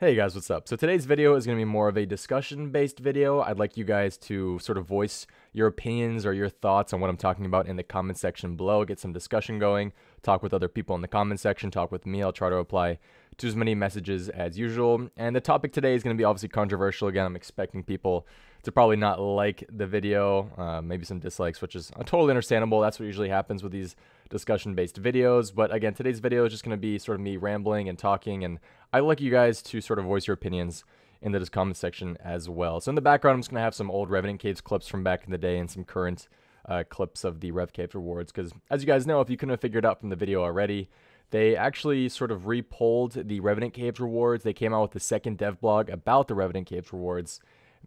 Hey guys, what's up? So today's video is going to be more of a discussion-based video. I'd like you guys to sort of voice your opinions or your thoughts on what I'm talking about in the comment section below. Get some discussion going, talk with other people in the comment section, talk with me. I'll try to reply to as many messages as usual. And the topic today is going to be obviously controversial. Again, I'm expecting people to probably not like the video, maybe some dislikes, which is totally understandable. That's what usually happens with these discussion-based videos. But again, today's video is just going to be sort of me rambling and talking, and I'd like you guys to sort of voice your opinions in the comment section as well. So in the background, I'm just going to have some old Revenant Caves clips from back in the day and some current clips of the Rev Caves rewards, because as you guys know, if you couldn't have figured out from the video already, they actually sort of repolled the Revenant Caves rewards. They came out with the second dev blog about the Revenant Caves rewards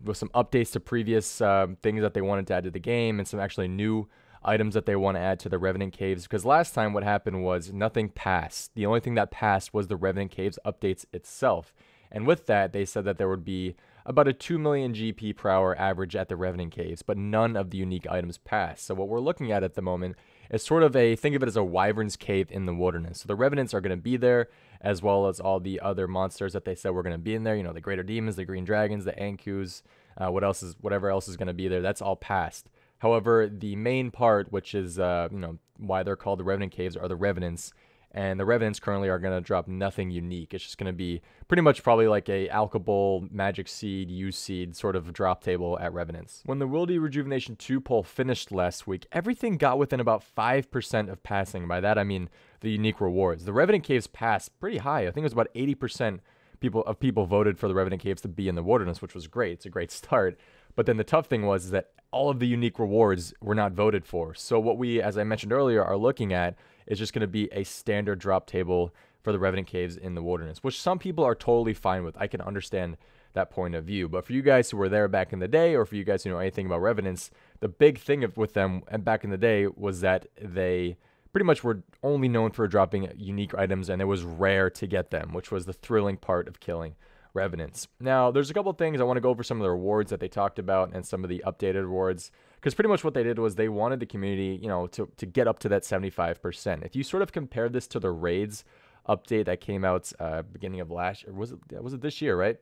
with some updates to previous things that they wanted to add to the game and some actually new items that they want to add to the Revenant Caves, because last time what happened was nothing passed. The only thing that passed was the Revenant Caves updates itself. And with that, they said that there would be about a 2 million GP per hour average at the Revenant Caves, but none of the unique items passed. So what we're looking at the moment is sort of think of it as a Wyvern's Cave in the wilderness. So the Revenants are going to be there, as well as all the other monsters that they said were going to be in there. You know, the Greater Demons, the Green Dragons, the Ankus, whatever else is going to be there. That's all passed. However, the main part, which is why they're called the Revenant Caves, are the Revenants. And the Revenants currently are going to drop nothing unique. It's just going to be pretty much probably like a Alchable, Magic Seed, Use Seed sort of drop table at Revenants. When the Wildy Rejuvenation 2 poll finished last week, everything got within about 5% of passing. By that, I mean the unique rewards. The Revenant Caves passed pretty high. I think it was about 80% of people voted for the Revenant Caves to be in the wilderness, which was great. It's a great start. But then the tough thing was that all of the unique rewards were not voted for. So what we, as I mentioned earlier, are looking at is just going to be a standard drop table for the Revenant Caves in the wilderness, which some people are totally fine with. I can understand that point of view. But for you guys who were there back in the day, or for you guys who know anything about Revenants, the big thing with them back in the day was that they pretty much were only known for dropping unique items, and it was rare to get them, which was the thrilling part of killing Revenants. Now, there's a couple of things I want to go over, some of the rewards that they talked about and some of the updated rewards, because pretty much what they did was they wanted the community, to get up to that 75%. If you sort of compare this to the raids update that came out beginning of last year, was it this year, right?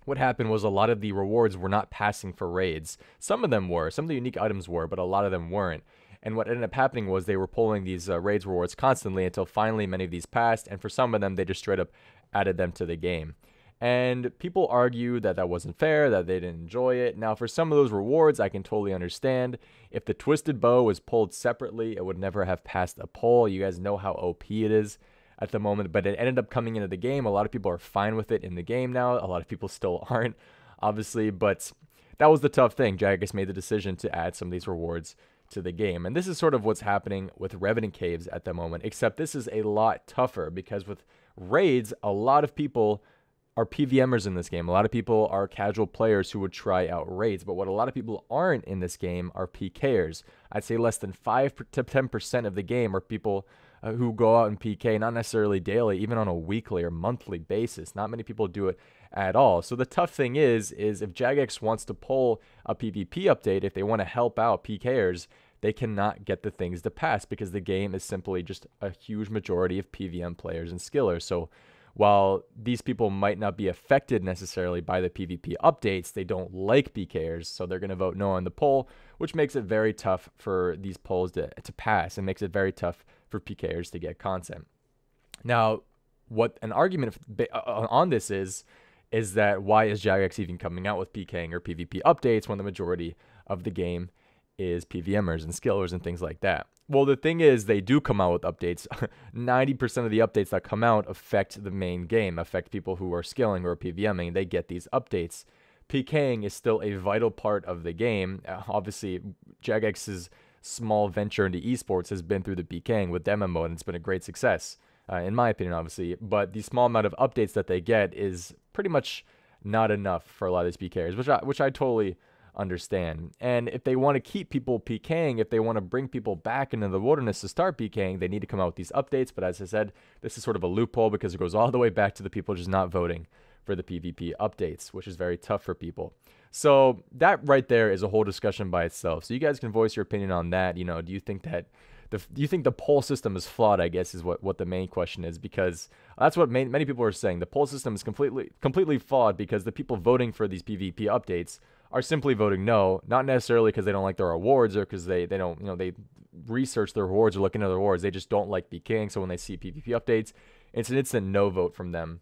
What happened was a lot of the rewards were not passing for raids. Some of them were, some of the unique items were, but a lot of them weren't. And what ended up happening was they were pulling these raids rewards constantly until finally many of these passed, and for some of them, they just straight up added them to the game. And people argue that that wasn't fair, that they didn't enjoy it. Now, for some of those rewards, I can totally understand. If the Twisted Bow was pulled separately, it would never have passed a poll. You guys know how OP it is at the moment, but it ended up coming into the game. A lot of people are fine with it in the game now. A lot of people still aren't, obviously, but that was the tough thing. Jagex made the decision to add some of these rewards to the game. And this is sort of what's happening with Revenant Caves at the moment, except this is a lot tougher because with raids, a lot of people are PVMers in this game. A lot of people are casual players who would try out raids, but what a lot of people aren't in this game are PKers. I'd say less than 5 to 10% of the game are people who go out and PK, not necessarily daily, even on a weekly or monthly basis. Not many people do it at all. So the tough thing is if Jagex wants to pull a PvP update, if they want to help out PKers, they cannot get the things to pass because the game is simply just a huge majority of PVM players and skillers. So while these people might not be affected necessarily by the PvP updates, they don't like PKers, so they're going to vote no on the poll, which makes it very tough for these polls to pass and makes it very tough for PKers to get content. Now, what an argument on this is that why is Jagex even coming out with PKing or PvP updates when the majority of the game is PVMers and skillers and things like that? Well, the thing is, they do come out with updates. 90% of the updates that come out affect the main game, affect people who are skilling or PVMing. They get these updates. PKing is still a vital part of the game. Obviously, Jagex's small venture into esports has been through the PKing with demo mode, and it's been a great success, in my opinion, obviously. But the small amount of updates that they get is pretty much not enough for a lot of these PKers, which I totally understand. And if they want to keep people PKing, if they want to bring people back into the wilderness to start PKing, they need to come out with these updates. But as I said, this is sort of a loophole because it goes all the way back to the people just not voting for the PvP updates, which is very tough for people. So that right there is a whole discussion by itself. So you guys can voice your opinion on that. Do you think that Do you think the poll system is flawed, I guess, is what the main question is, because that's what many people are saying. The poll system is completely flawed because the people voting for these PvP updates are simply voting no, not necessarily because they don't like their rewards or because they don't, they research their rewards or look into their rewards. They just don't like PKing. So when they see PvP updates, it's an instant no vote from them.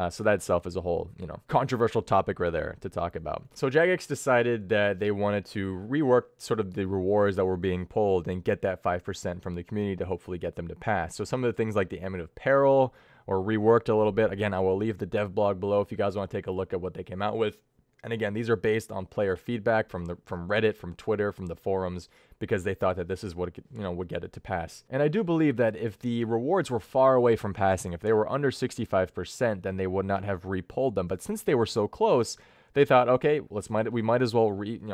So that itself is a whole, controversial topic right there to talk about. So Jagex decided that they wanted to rework sort of the rewards that were being pulled and get that 5% from the community to hopefully get them to pass. So some of the things like the Amulet of Peril were reworked a little bit. Again, I will leave the dev blog below if you guys want to take a look at what they came out with. And again, these are based on player feedback from Reddit, from Twitter, from the forums, because they thought that this is what would get it to pass. And I do believe that if the rewards were far away from passing, if they were under 65%, then they would not have repulled them. But since they were so close, they thought, okay, we might as well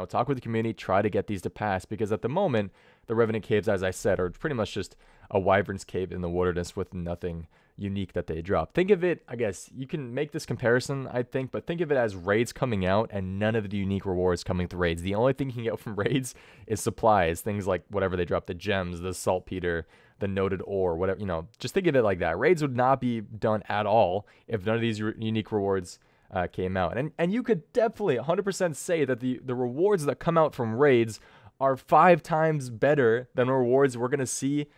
talk with the community, try to get these to pass, because at the moment, the Revenant caves, as I said, are pretty much just a wyvern's cave in the wilderness with nothing unique that they drop. Think of it, I guess you can make this comparison, I think, but think of it as raids coming out and none of the unique rewards coming through raids. The only thing you can get from raids is supplies, things like whatever they drop, the gems, the saltpeter, the noted ore, whatever, just think of it like that. Raids would not be done at all if none of these unique rewards came out. And you could definitely 100% say that the rewards that come out from raids are 5 times better than rewards we're going to see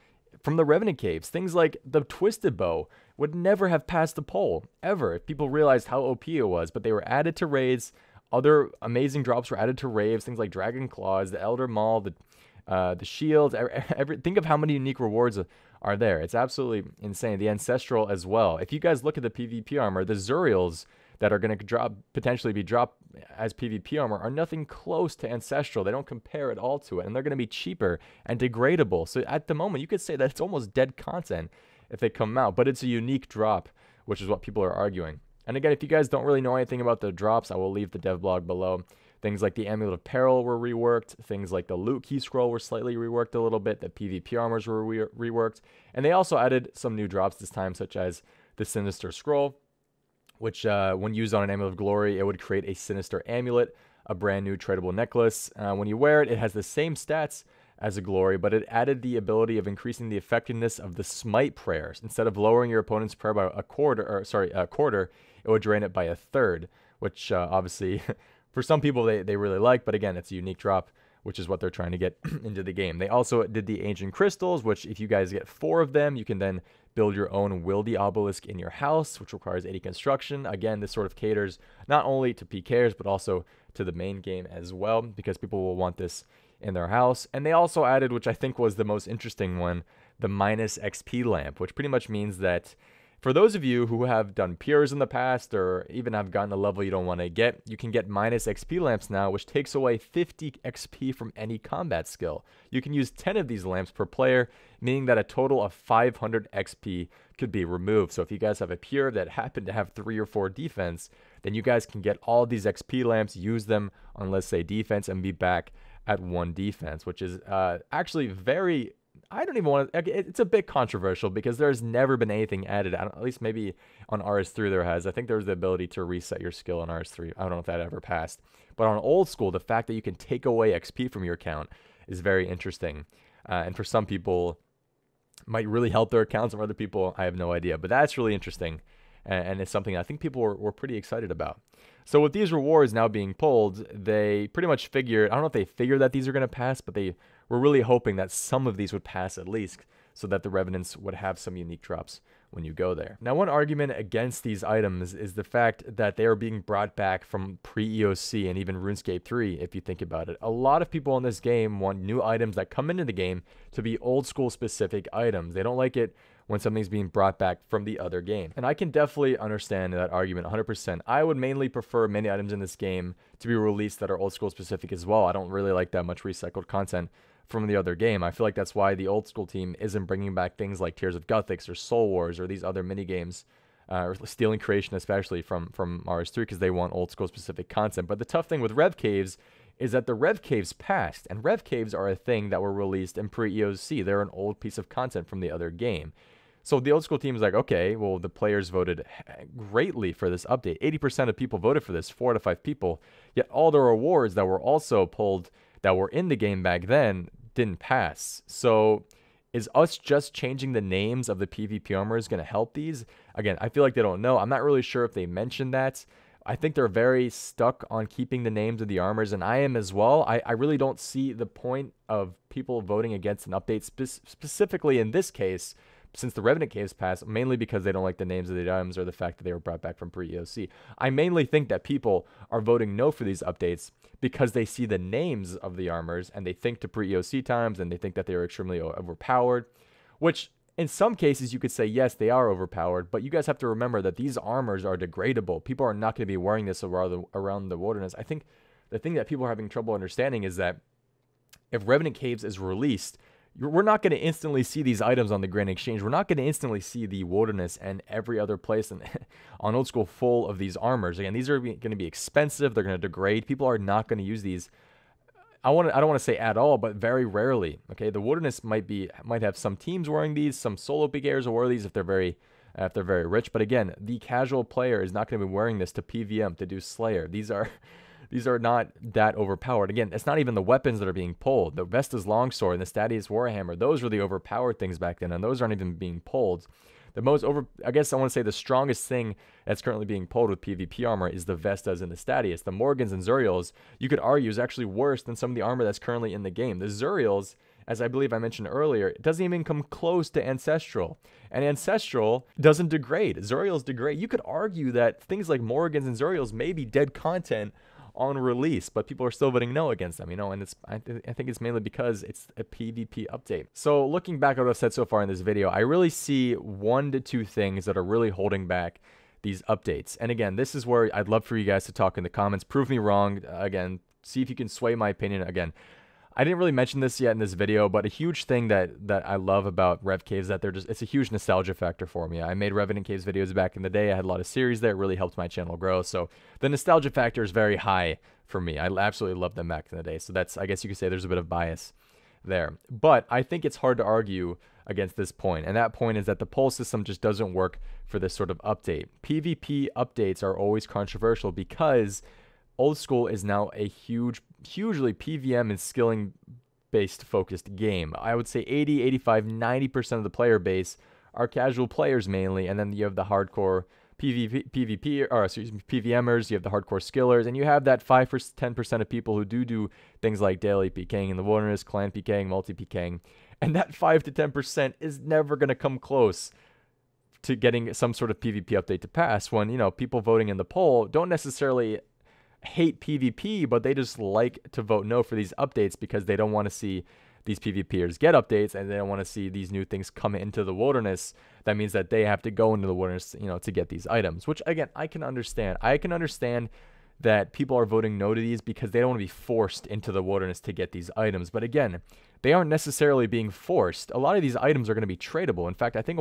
from the Revenant caves. Things like the Twisted Bow would never have passed the poll, ever, if people realized how OP it was, but they were added to raids. Other amazing drops were added to raves, things like Dragon Claws, the Elder Maul, the shields, think of how many unique rewards are there. It's absolutely insane. The Ancestral as well. If you guys look at the PvP armor, the Zuriels that are going to potentially be dropped as PvP armor are nothing close to Ancestral. They don't compare at all to it, and they're going to be cheaper and degradable. So at the moment, you could say that it's almost dead content if they come out, but it's a unique drop, which is what people are arguing. And again, if you guys don't really know anything about the drops, I will leave the dev blog below. Things like the Amulet of Peril were reworked. Things like the Loot Key Scroll were slightly reworked a little bit. The PvP armors were reworked. And they also added some new drops this time, such as the Sinister Scroll, which when used on an Amulet of Glory, it would create a Sinister Amulet, a brand new tradable necklace. When you wear it, it has the same stats as a Glory, but it added the ability of increasing the effectiveness of the Smite prayers. Instead of lowering your opponent's prayer by a quarter, it would drain it by a third, which obviously for some people they really like, but again, it's a unique drop, which is what they're trying to get into the game. They also did the Ancient Crystals, which if you guys get 4 of them, you can then build your own Wildy Obelisk in your house, which requires 80 construction. Again, this sort of caters not only to PKers, but also to the main game as well, because people will want this in their house. And they also added, which I think was the most interesting one, the minus XP lamp, which pretty much means that for those of you who have done pures in the past or even have gotten a level you don't want to get, you can get minus XP lamps now, which takes away 50 XP from any combat skill. You can use 10 of these lamps per player, meaning that a total of 500 XP could be removed. So if you guys have a pure that happen to have 3 or 4 defense, then you guys can get all these XP lamps, use them on, let's say, defense, and be back at 1 defense, which is actually very... I don't even want to... It's a bit controversial because there's never been anything added. At least maybe on RS3 there has. I think there's the ability to reset your skill on RS3. I don't know if that ever passed. But on old school, the fact that you can take away XP from your account is very interesting. And for some people, might really help their accounts. For other people, I have no idea. But that's really interesting. And it's something I think people were pretty excited about. So with these rewards now being pulled, they pretty much figured... I don't know if they figured that these are going to pass, but they... we're really hoping that some of these would pass at least so that the Revenants would have some unique drops when you go there. Now, one argument against these items is the fact that they are being brought back from pre-EOC and even RuneScape 3, if you think about it. A lot of people in this game want new items that come into the game to be old school specific items. They don't like it when something's being brought back from the other game. And I can definitely understand that argument 100%. I would mainly prefer many items in this game to be released that are old school specific as well. I don't really like that much recycled content from the other game. I feel like that's why the old school team isn't bringing back things like Tears of Guthix or Soul Wars or these other mini games, or Stealing Creation especially from RS3, because they want old school specific content. But the tough thing with Rev Caves is that the Rev Caves passed, and Rev Caves are a thing that were released in pre-EOC. They're an old piece of content from the other game. So the old school team is like, okay, well, the players voted greatly for this update. 80% of people voted for this, 4 out of 5 people. Yet all the rewards that were also pulled that were in the game back then didn't pass. So Is us just changing the names of the PvP armors going to help these? Again, I feel like they don't know. I'm not really sure if they mentioned that. I think they're very stuck on keeping the names of the armors, and I am as well. I really don't see the point of people voting against an update, specifically in this case, since the Revenant caves passed, mainly because they don't like the names of the items or the fact that they were brought back from pre-EOC. I mainly think that people are voting no for these updates because they see the names of the armors and they think to pre-EOC times and they think that they are extremely overpowered, which in some cases you could say, yes, they are overpowered, but you guys have to remember that these armors are degradable. People are not going to be wearing this around the wilderness. I think the thing that people are having trouble understanding is that if Revenant Caves is released, we're not going to instantly see these items on the Grand Exchange. We're not going to instantly see the wilderness and every other place on Old School full of these armors. Again, these are going to be expensive. They're going to degrade. People are not going to use these. I don't want to say at all, but very rarely. Okay, the wilderness might have some teams wearing these, some solo PKers will wear these if they're very rich. But again, the casual player is not going to be wearing this to PVM, to do Slayer. These are not that overpowered. Again, it's not even the weapons that are being pulled. The Vesta's Longsword and the Statius Warhammer, those were the overpowered things back then, and those aren't even being pulled. I guess I want to say the strongest thing that's currently being pulled with PvP armor is the Vestas and the Statius. The Morgans and Zuriels, you could argue, is actually worse than some of the armor that's currently in the game. The Zuriels, as I believe I mentioned earlier, it doesn't even come close to Ancestral. And Ancestral doesn't degrade. Zuriels degrade. You could argue that things like Morgans and Zuriels may be dead content on release, but people are still voting no against them, and I think it's mainly because it's a PvP update. So looking back at what I've said so far in this video, I really see 1 to 2 things that are really holding back these updates. And again, this is where I'd love for you guys to talk in the comments, prove me wrong, again, see if you can sway my opinion. Again, I didn't really mention this yet in this video, but a huge thing that I love about Rev Caves is that it's a huge nostalgia factor for me. I made Revenant Caves videos back in the day. I had a lot of series there. It really helped my channel grow. So the nostalgia factor is very high for me. I absolutely loved them back in the day. So I guess you could say there's a bit of bias there. But I think it's hard to argue against this point. And that point is that the poll system just doesn't work for this sort of update. PvP updates are always controversial because Old School is now a hugely PVM and skilling based focused game. I would say 80, 85, 90% of the player base are casual players mainly, and then you have the hardcore PVMers, you have the hardcore skillers, and you have that 5 or 10% of people who do things like daily PKing in the wilderness, clan PKing, multi PKing, and that 5 to 10% is never going to come close to getting some sort of PvP update to pass when, people voting in the poll don't necessarily hate PvP, but they just like to vote no for these updates because they don't want to see these PvPers get updates, and they don't want to see these new things come into the wilderness. That means that they have to go into the wilderness, to get these items, which again, I can understand. I can understand that people are voting no to these because they don't want to be forced into the wilderness to get these items. But again, they aren't necessarily being forced. A lot of these items are going to be tradable. In fact, I think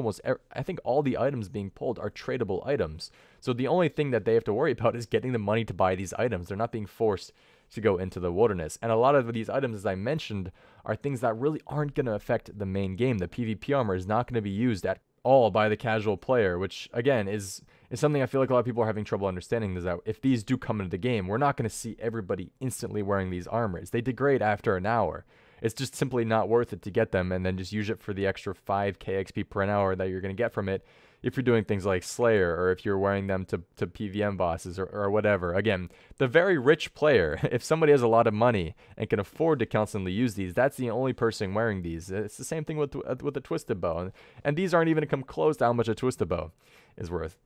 all the items being pulled are tradable items. So the only thing that they have to worry about is getting the money to buy these items. They're not being forced to go into the wilderness. And a lot of these items, as I mentioned, are things that really aren't going to affect the main game. The PvP armor is not going to be used at all by the casual player, which again is something I feel like a lot of people are having trouble understanding, is that if these do come into the game, we're not going to see everybody instantly wearing these armors. They degrade after an hour. It's just simply not worth it to get them and then just use it for the extra 5k XP per hour that you're going to get from it if you're doing things like Slayer, or if you're wearing them to PVM bosses or whatever. Again, the very rich player, if somebody has a lot of money and can afford to constantly use these, that's the only person wearing these. It's the same thing with a Twisted Bow. And these aren't even going to come close to how much a Twisted Bow is worth.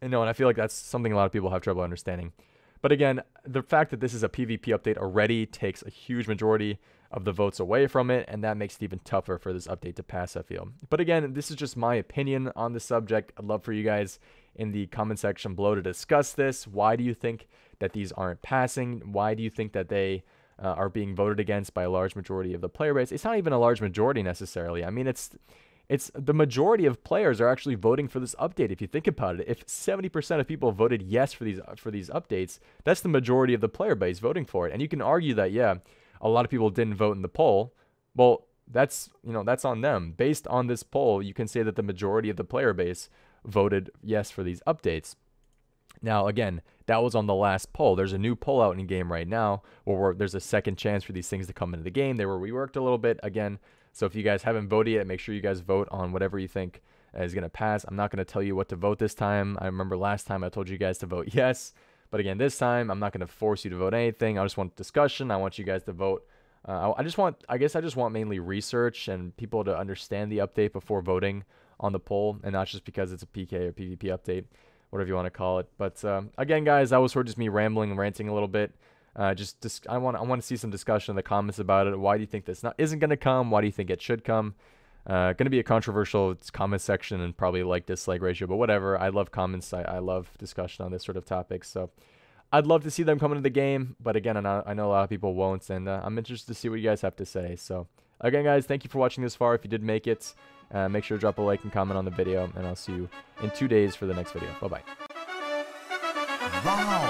And I feel like that's something a lot of people have trouble understanding. But again, the fact that this is a PvP update already takes a huge majority of the votes away from it, and that makes it even tougher for this update to pass, I feel. But again, this is just my opinion on the subject. I'd love for you guys in the comment section below to discuss this. Why do you think that these aren't passing? Why do you think that they are being voted against by a large majority of the player base? It's not even a large majority necessarily. I mean, it's the majority of players are actually voting for this update. If you think about it, if 70% of people voted yes for these updates, that's the majority of the player base voting for it. And you can argue that, yeah, a lot of people didn't vote in the poll. Well, that's on them. Based on this poll, you can say that the majority of the player base voted yes for these updates. Now, again, that was on the last poll. There's a new poll out in game right now where there's a second chance for these things to come into the game. They were reworked a little bit. Again, So if you guys haven't voted yet, make sure you guys vote on whatever you think is going to pass. I'm not going to tell you what to vote this time. I remember last time I told you guys to vote yes. But again, this time, I'm not going to force you to vote anything. I just want discussion. I want you guys to vote. I just want mainly research and people to understand the update before voting on the poll, and not just because it's a PK or PvP update, whatever you want to call it. But again, guys, that was sort of just me rambling and ranting a little bit. I want to see some discussion in the comments about it. Why do you think this isn't going to come? Why do you think it should come? Going to be a controversial comment section and probably like-dislike ratio, but whatever. I love comments. I love discussion on this sort of topics. So I'd love to see them come into the game, but again, I know a lot of people won't, and I'm interested to see what you guys have to say. So again, guys, thank you for watching this far. If you did make it, make sure to drop a like and comment on the video, and I'll see you in 2 days for the next video. Bye-bye. Wow.